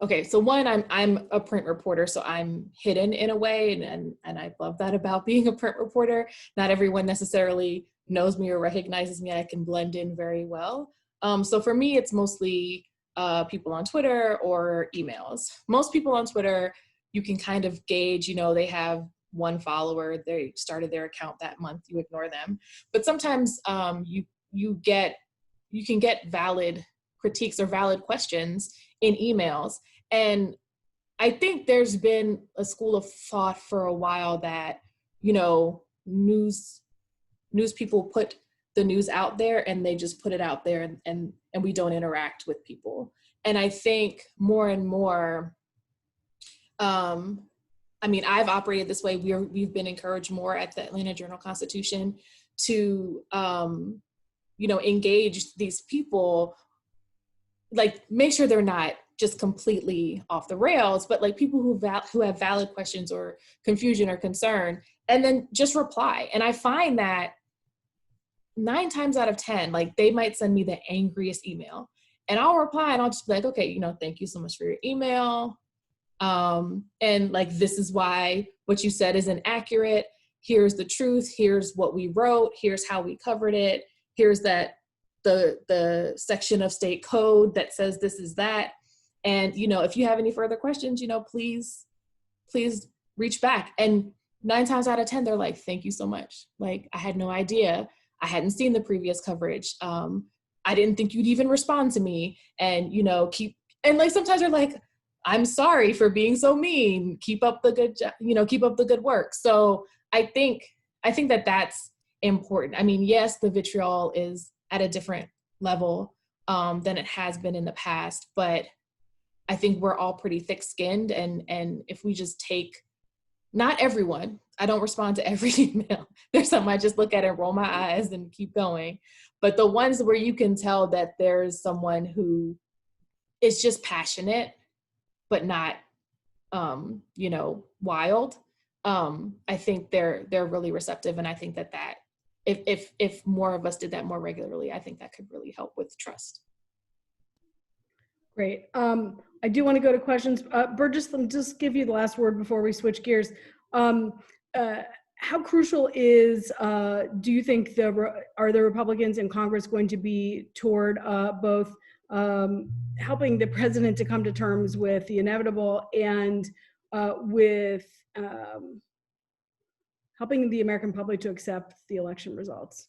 Okay, so one, I'm a print reporter, so I'm hidden in a way, and I love that about being a print reporter. Not everyone necessarily knows me or recognizes me. I can blend in very well. So for me, it's mostly people on Twitter or emails. Most people on Twitter, you can kind of gauge, they have 1 follower, they started their account that month, you ignore them. But sometimes you can get valid critiques or valid questions in emails. And I think there's been a school of thought for a while that, news people put the news out there and they just put it out there and we don't interact with people. And I think more and more, I've operated this way. We've been encouraged more at the Atlanta Journal-Constitution to, engage these people, make sure they're not just completely off the rails, but people who have valid questions or confusion or concern, and then just reply. And I find that 9 times out of 10, they might send me the angriest email and I'll reply and I'll just be like, okay, thank you so much for your email. And this is why what you said isn't accurate. Here's the truth. Here's what we wrote. Here's how we covered it. Here's the section of state code that says this is that. And, if you have any further questions, please reach back. And 9 times out of 10, they're like, thank you so much. I had no idea. I hadn't seen the previous coverage. I didn't think you'd even respond to me. And, sometimes they're like, I'm sorry for being so mean. Keep up the good, keep up the good work. So I think that that's important. Yes, the vitriol is at a different level than it has been in the past, but I think we're all pretty thick-skinned. And if we just take, not everyone, I don't respond to every email. There's some I just look at and roll my eyes and keep going. But the ones where you can tell that there's someone who is just passionate, but not, you know, wild. I think they're really receptive, and I think that if more of us did that more regularly, I think that could really help with trust. Great. I do want to go to questions. Burgess, let me just give you the last word before we switch gears. How crucial is, do you think, are the Republicans in Congress going to be toward both helping the president to come to terms with the inevitable and with helping the American public to accept the election results?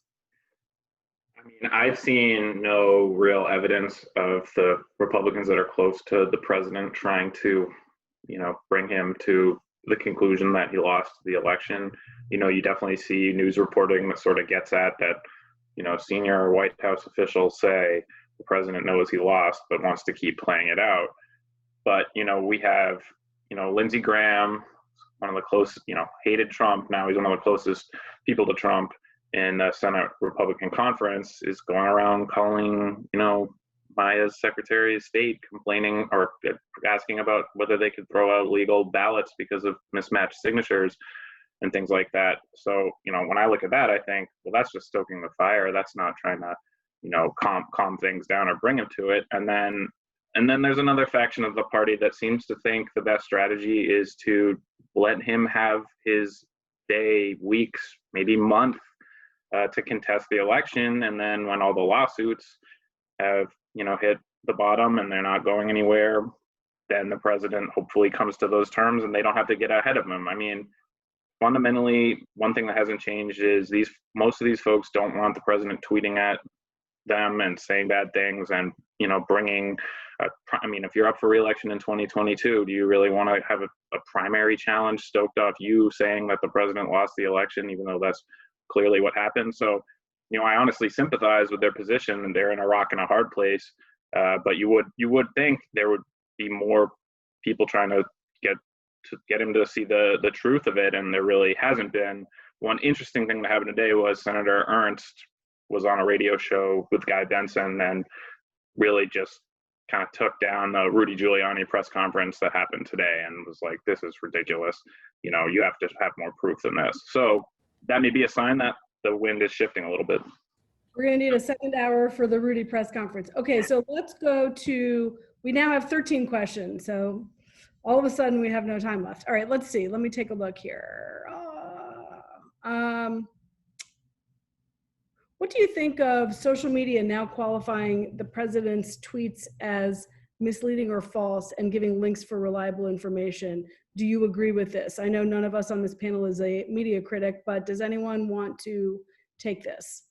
I mean, I've seen no real evidence of the Republicans that are close to the president trying to, you know, bring him to the conclusion that he lost the election. You know, you definitely see news reporting that sort of gets at that, you know, senior White House officials say the president knows he lost, but wants to keep playing it out. But, you know, we have, you know, Lindsey Graham, one of the closest, you know, hated Trump. Now he's one of the closest people to Trump in the Senate Republican conference, is going around calling, you know, Maya's Secretary of State, complaining or asking about whether they could throw out legal ballots because of mismatched signatures and things like that. So, you know, when I look at that, I think, well, that's just stoking the fire. That's not trying to, you know, calm things down or bring him to it. And then there's another faction of the party that seems to think the best strategy is to let him have his day, weeks, maybe month to contest the election. And then when all the lawsuits have, you know, hit the bottom and they're not going anywhere, then the president hopefully comes to those terms and they don't have to get ahead of him. I mean, fundamentally, one thing that hasn't changed is most of these folks don't want the president tweeting at them and saying bad things and, you know, bringing, I mean, if you're up for re-election in 2022, do you really want to have a primary challenge stoked off you saying that the president lost the election, even though that's clearly what happened? So, you know, I honestly sympathize with their position, and they're in a rock and a hard place. But you would think there would be more people trying to get him to see the truth of it, and there really hasn't been. One interesting thing that happened today was Senator Ernst was on a radio show with Guy Benson and really just kind of took down the Rudy Giuliani press conference that happened today and was like, this is ridiculous. You know, you have to have more proof than this. So that may be a sign that the wind is shifting a little bit. We're going to need a second hour for the Rudy press conference. Okay, so let's go to, we now have 13 questions. So all of a sudden we have no time left. All right, let's see. Let me take a look here. What do you think of social media now qualifying the president's tweets as misleading or false and giving links for reliable information? Do you agree with this? I know none of us on this panel is a media critic, but does anyone want to take this?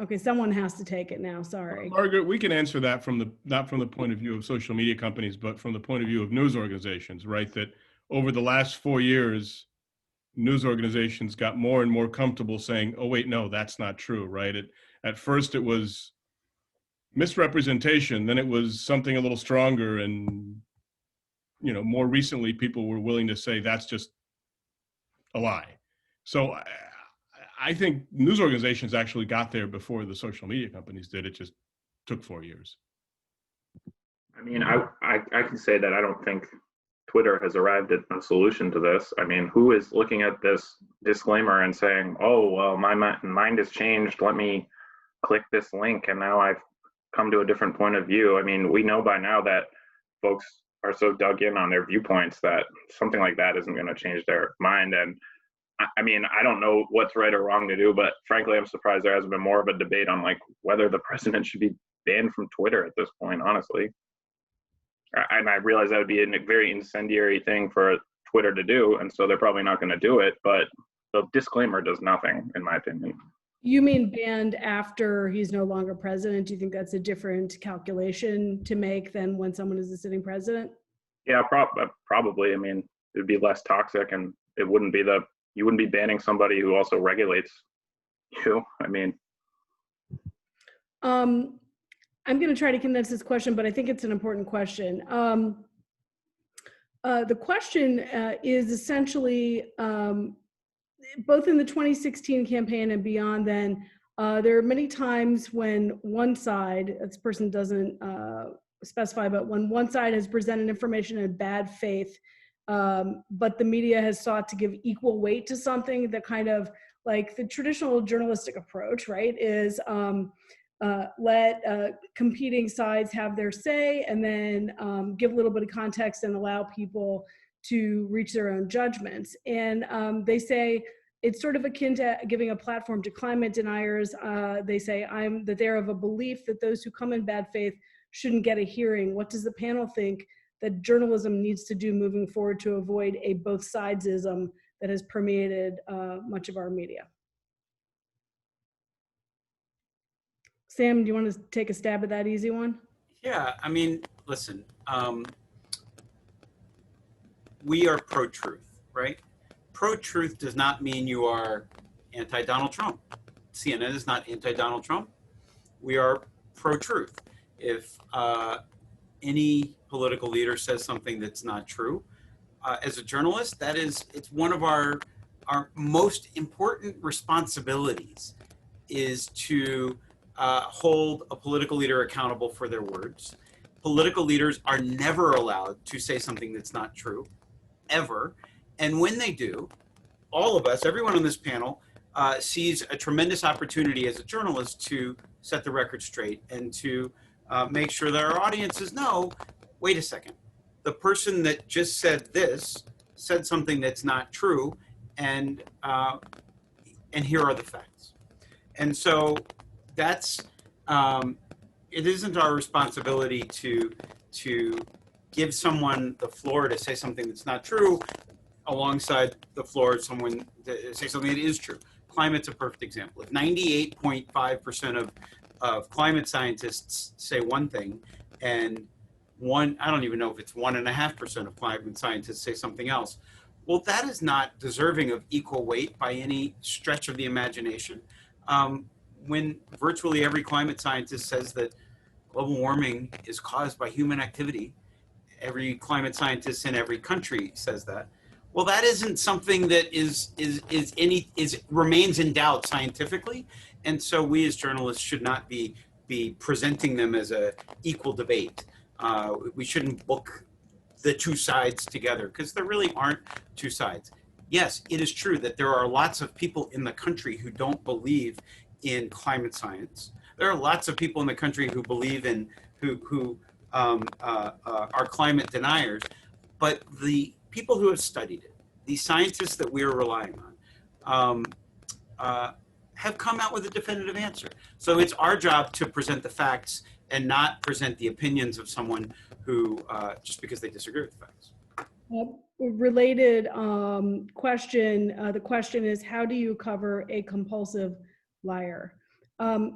Okay, someone has to take it now, sorry. Margaret, we can answer that not from the point of view of social media companies, but from the point of view of news organizations, right? That over the last 4 years, news organizations got more and more comfortable saying, oh, wait, no, that's not true, right? At first it was misrepresentation, then it was something a little stronger, and, you know, more recently people were willing to say that's just a lie. So I think news organizations actually got there before the social media companies did. It just took 4 years. I mean, I can say that I don't think Twitter has arrived at a solution to this. I mean, who is looking at this disclaimer and saying, oh, well, my mind has changed, let me click this link and now I've come to a different point of view? I mean, we know by now that folks are so dug in on their viewpoints that something like that isn't going to change their mind. And I mean, I don't know what's right or wrong to do, but frankly, I'm surprised there hasn't been more of a debate on like whether the president should be banned from Twitter at this point, honestly. And I realize that would be a very incendiary thing for Twitter to do, and so they're probably not going to do it, but the disclaimer does nothing, in my opinion. You mean banned after he's no longer president? Do you think that's a different calculation to make than when someone is a sitting president? Yeah, probably. I mean, it would be less toxic, and it wouldn't be you wouldn't be banning somebody who also regulates you. I mean, I'm going to try to condense this question, but I think it's an important question. The question is essentially, both in the 2016 campaign and beyond then, there are many times when one side, this person doesn't specify, but when one side has presented information in bad faith, but the media has sought to give equal weight to something that kind of like the traditional journalistic approach, right, is let competing sides have their say and then give a little bit of context and allow people to reach their own judgments. And they say it's sort of akin to giving a platform to climate deniers. They say that they're of a belief that those who come in bad faith shouldn't get a hearing. What does the panel think that journalism needs to do moving forward to avoid a both sidesism that has permeated much of our media? Sam, do you want to take a stab at that easy one? Yeah, I mean, listen, we are pro-truth, right? Pro-truth does not mean you are anti-Donald Trump. CNN is not anti-Donald Trump. We are pro-truth. If any political leader says something that's not true, as a journalist, it's one of our most important responsibilities is to hold a political leader accountable for their words. Political leaders are never allowed to say something that's not true, ever. And when they do, all of us, everyone on this panel, sees a tremendous opportunity as a journalist to set the record straight and to make sure that our audiences know, wait a second, the person that just said this said something that's not true, and here are the facts. And so that's, it isn't our responsibility to give someone the floor to say something that's not true alongside the floor someone to say something that is true. Climate's a perfect example. If 98.5% of climate scientists say one thing and I don't even know if it's 1.5% of climate scientists say something else, well, that is not deserving of equal weight by any stretch of the imagination. When virtually every climate scientist says that global warming is caused by human activity, every climate scientist in every country says that. Well, that isn't something that remains in doubt scientifically, and so we as journalists should not be presenting them as a equal debate. We shouldn't book the two sides together because there really aren't two sides. Yes, it is true that there are lots of people in the country who don't believe in climate science. There are lots of people in the country who believe in who are climate deniers, but the people who have studied it, the scientists that we are relying on, have come out with a definitive answer. So it's our job to present the facts and not present the opinions of someone who, just because they disagree with the facts. Related question, the question is, how do you cover a compulsive liar?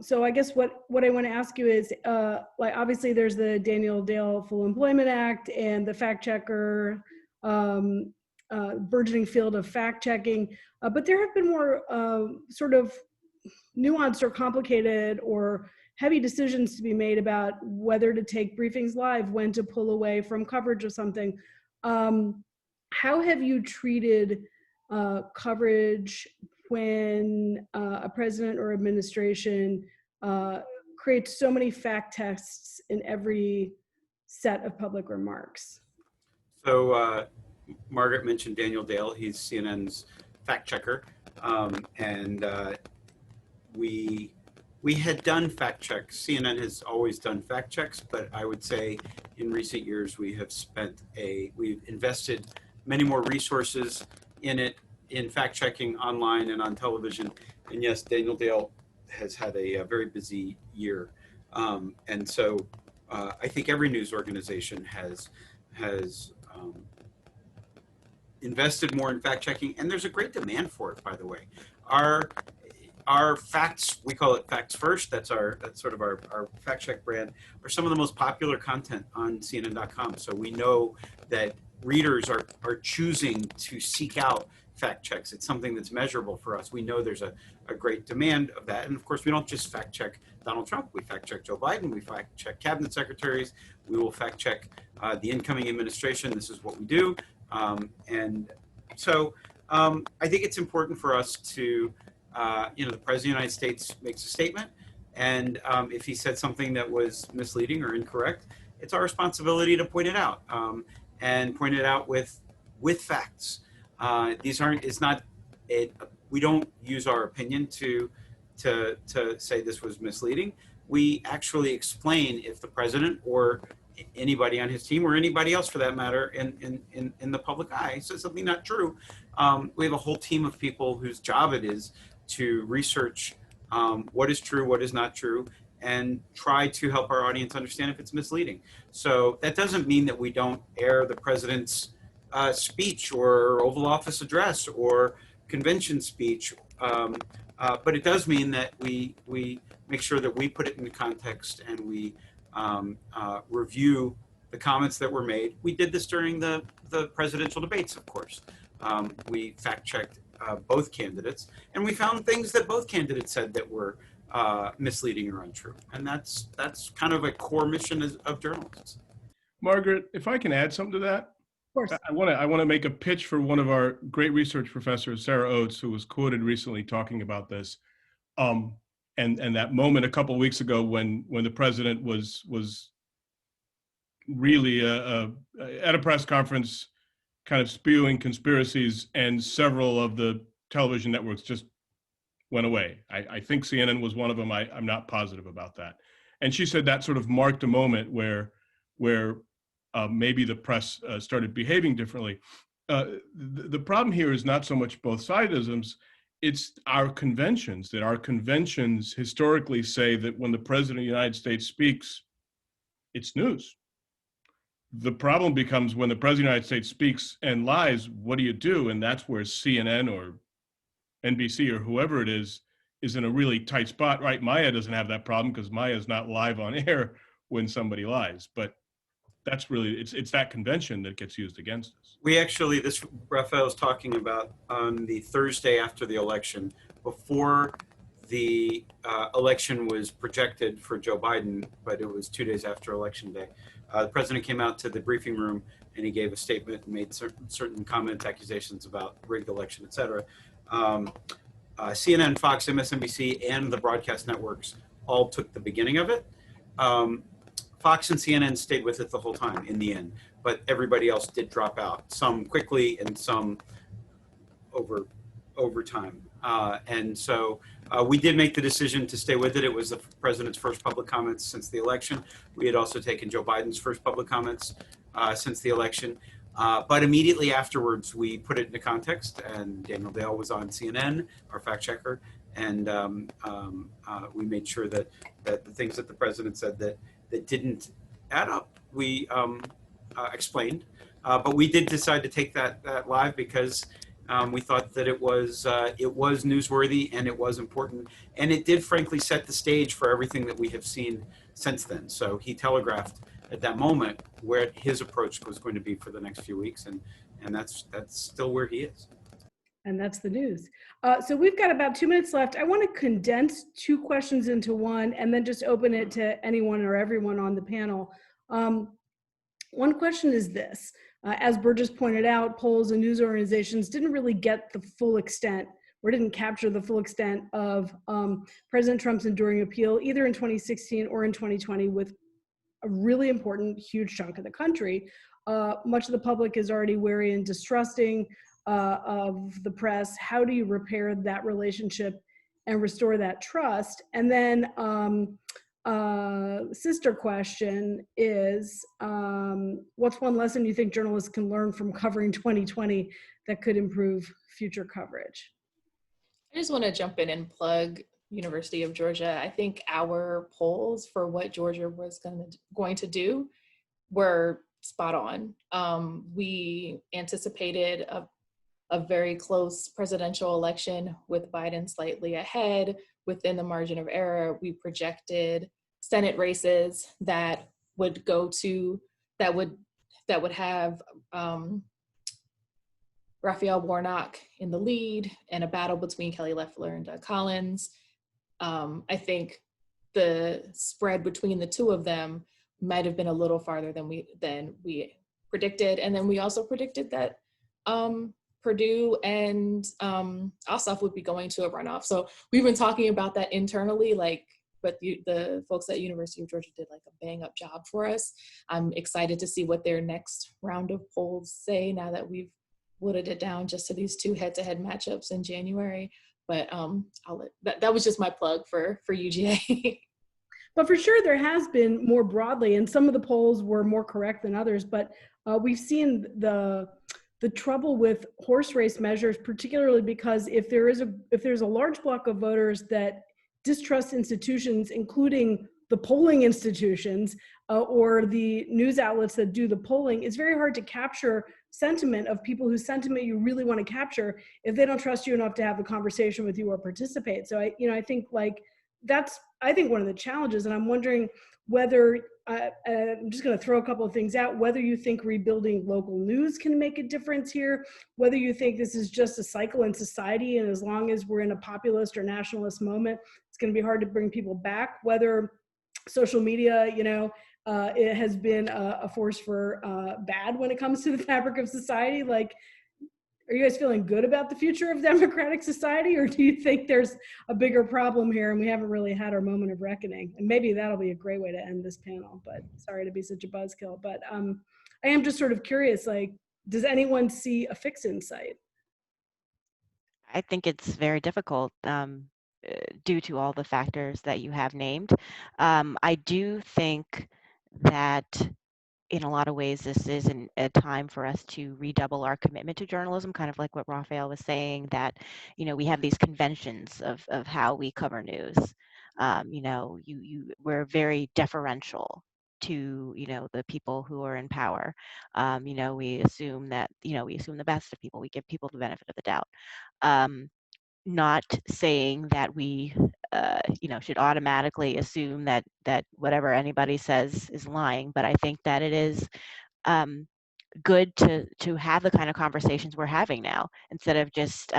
So I guess what I want to ask you is, like, obviously there's the Daniel Dale Full Employment Act and the fact checker, burgeoning field of fact checking, but there have been more sort of nuanced or complicated or heavy decisions to be made about whether to take briefings live, when to pull away from coverage of something. How have you treated coverage when a president or administration creates so many fact texts in every set of public remarks? So Margaret mentioned Daniel Dale. He's CNN's fact checker. And we had done fact checks. CNN has always done fact checks, but I would say in recent years we've invested many more resources in it, in fact checking online and on television. And yes, Daniel Dale has had a very busy year. And so I think every news organization has invested more in fact checking, and there's a great demand for it, by the way. Our facts, we call it Facts First, that's sort of our fact check brand, are some of the most popular content on CNN.com. So we know that readers are choosing to seek out fact checks. It's something that's measurable for us. We know there's a great demand of that. And of course, we don't just fact check Donald Trump. We fact check Joe Biden. We fact check cabinet secretaries. We will fact check the incoming administration. This is what we do. And so I think it's important for us to, the President of the United States makes a statement. And if he said something that was misleading or incorrect, it's our responsibility to point it out and point it out with facts. We don't use our opinion to say this was misleading. We actually explain if the president or anybody on his team or anybody else for that matter in the public eye says something not true. We have a whole team of people whose job it is to research what is true, what is not true, and try to help our audience understand if it's misleading. So that doesn't mean that we don't air the president's speech or Oval Office address or convention speech, but it does mean that we make sure that we put it into context and we review the comments that were made. We did this during the presidential debates, of course. We fact-checked both candidates, and we found things that both candidates said that were misleading or untrue. And that's kind of a core mission of journalists. Margaret, if I can add something to that. Of course. I want to make a pitch for one of our great research professors, Sarah Oates, who was quoted recently talking about this, and that moment a couple of weeks ago when the president was really at a press conference, kind of spewing conspiracies, and several of the television networks just went away. I think CNN was one of them. I'm not positive about that. And she said that sort of marked a moment where maybe the press started behaving differently. The problem here is not so much both sidisms, it's our conventions, that our conventions historically say that when the President of the United States speaks, it's news. The problem becomes when the President of the United States speaks and lies, what do you do? And that's where CNN or NBC or whoever it is in a really tight spot, right? Maya doesn't have that problem because Maya is not live on air when somebody lies, but that's really, it's that convention that gets used against us. We actually, this Rafael was talking about on the Thursday after the election, before the election was projected for Joe Biden, but it was 2 days after Election Day. The president came out to the briefing room and he gave a statement and made certain comments, accusations about rigged election, et cetera. CNN, Fox, MSNBC, and the broadcast networks all took the beginning of it. Fox and CNN stayed with it the whole time in the end, but everybody else did drop out, some quickly and some over time. And so we did make the decision to stay with it. It was the president's first public comments since the election. We had also taken Joe Biden's first public comments since the election. But immediately afterwards, we put it into context, and Daniel Dale was on CNN, our fact checker, and we made sure that the things that the president said that didn't add up, we explained. But we did decide to take that live because we thought that it was newsworthy and it was important, and it did frankly set the stage for everything that we have seen since then. So he telegraphed at that moment where his approach was going to be for the next few weeks, and that's still where he is. And that's the news. So we've got about 2 minutes left. I want to condense 2 questions into one and then just open it to anyone or everyone on the panel. One question is this. As Burgess pointed out, polls and news organizations didn't really get the full extent or didn't capture the full extent of President Trump's enduring appeal, either in 2016 or in 2020, with a really important, huge chunk of the country. Much of the public is already wary and distrusting of the press. How do you repair that relationship and restore that trust? And then sister question is, what's one lesson you think journalists can learn from covering 2020 that could improve future coverage? I just want to jump in and plug University of Georgia. I think our polls for what Georgia was going to do were spot on. We anticipated a very close presidential election with Biden slightly ahead within the margin of error. We projected Senate races that would go to, that would have Rafael Warnock in the lead and a battle between Kelly Loeffler and Doug Collins. I think the spread between the two of them might have been a little farther than we predicted. And then we also predicted that Purdue and Ossoff would be going to a runoff. So we've been talking about that internally, but the folks at University of Georgia did like a bang up job for us. I'm excited to see what their next round of polls say now that we've whittled it down just to these two head-to-head matchups in January. But that was just my plug for UGA. But for sure, there has been more broadly, and some of the polls were more correct than others, but we've seen the trouble with horse race measures, particularly because if there's a large block of voters that distrust institutions, including the polling institutions or the news outlets that do the polling, it's very hard to capture sentiment of people whose sentiment you really want to capture if they don't trust you enough to have the conversation with you or participate. So I think that's one of the challenges, and I'm wondering whether I'm just going to throw a couple of things out, whether you think rebuilding local news can make a difference here, whether you think this is just a cycle in society, and as long as we're in a populist or nationalist moment, it's going to be hard to bring people back, whether social media, it has been a force for bad when it comes to the fabric of society. Are you guys feeling good about the future of democratic society, or do you think there's a bigger problem here and we haven't really had our moment of reckoning? And maybe that'll be a great way to end this panel, but sorry to be such a buzzkill. But I am just sort of curious, does anyone see a fix in sight? I think it's very difficult due to all the factors that you have named. I do think that in a lot of ways, this is a time for us to redouble our commitment to journalism, kind of like what Rafael was saying, that, we have these conventions of how we cover news. We're very deferential to, the people who are in power. We assume that, we assume the best of people. We give people the benefit of the doubt. Not saying that we, should automatically assume that whatever anybody says is lying, but I think that it is good to have the kind of conversations we're having now, instead of just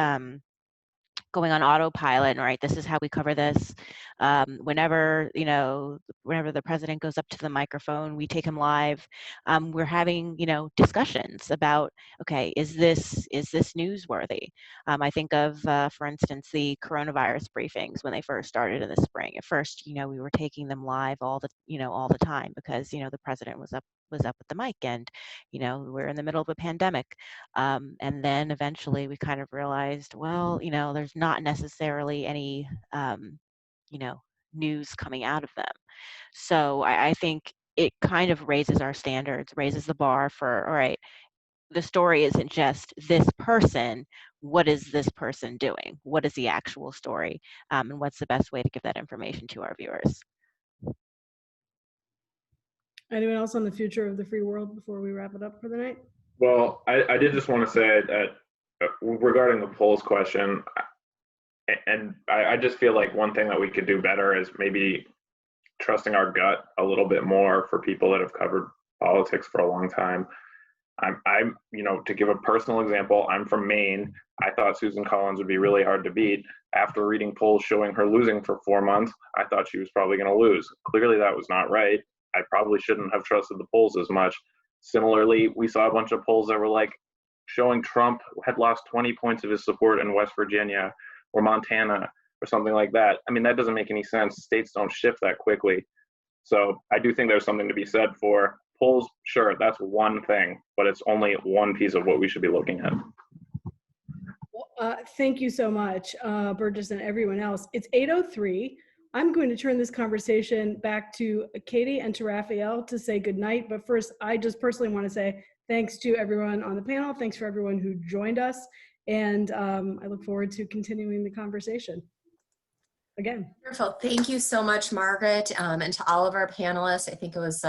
going on autopilot. All right, this is how we cover this. Whenever the president goes up to the microphone, we take him live. We're having, discussions about, okay, is this newsworthy? I think of, for instance, the coronavirus briefings when they first started in the spring. At first, we were taking them live all the time because, the president was up with the mic, and we're in the middle of a pandemic, and then eventually we kind of realized, well, there's not necessarily any news coming out of them. So I think it kind of raises our standards, raises the bar for, all right, the story isn't just this person. What is this person doing? What is the actual story? And what's the best way to give that information to our viewers? Anyone else on the future of the free world before we wrap it up for the night? Well, I did just want to say that regarding the polls question, and I just feel like one thing that we could do better is maybe trusting our gut a little bit more for people that have covered politics for a long time. I'm to give a personal example, I'm from Maine. I thought Susan Collins would be really hard to beat. After reading polls showing her losing for 4 months, I thought she was probably going to lose. Clearly that was not right. I probably shouldn't have trusted the polls as much. Similarly, we saw a bunch of polls that were showing Trump had lost 20 points of his support in West Virginia or Montana or something like that. I mean, that doesn't make any sense. States don't shift that quickly. So I do think there's something to be said for polls. Sure, that's one thing, but it's only one piece of what we should be looking at. Thank you so much, Burgess and everyone else. It's 8:03. I'm going to turn this conversation back to Katie and to Rafael to say goodnight. But first, I just personally want to say thanks to everyone on the panel. Thanks for everyone who joined us. And I look forward to continuing the conversation again. Wonderful. Thank you so much, Margaret, and to all of our panelists. I think it was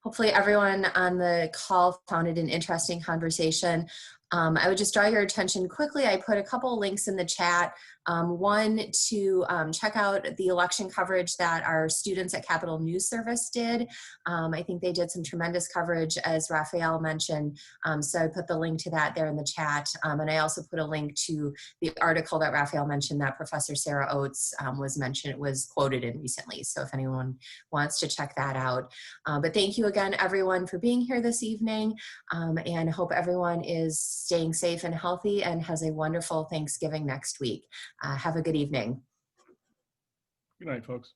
hopefully everyone on the call found it an interesting conversation. I would just draw your attention quickly. I put a couple links in the chat One, to check out the election coverage that our students at Capitol News Service did. I think they did some tremendous coverage, as Rafael mentioned. So I put the link to that there in the chat. And I also put a link to the article that Rafael mentioned that Professor Sarah Oates was quoted in recently. So if anyone wants to check that out. But thank you again, everyone, for being here this evening. And hope everyone is staying safe and healthy and has a wonderful Thanksgiving next week. Have a good evening. Good night, folks.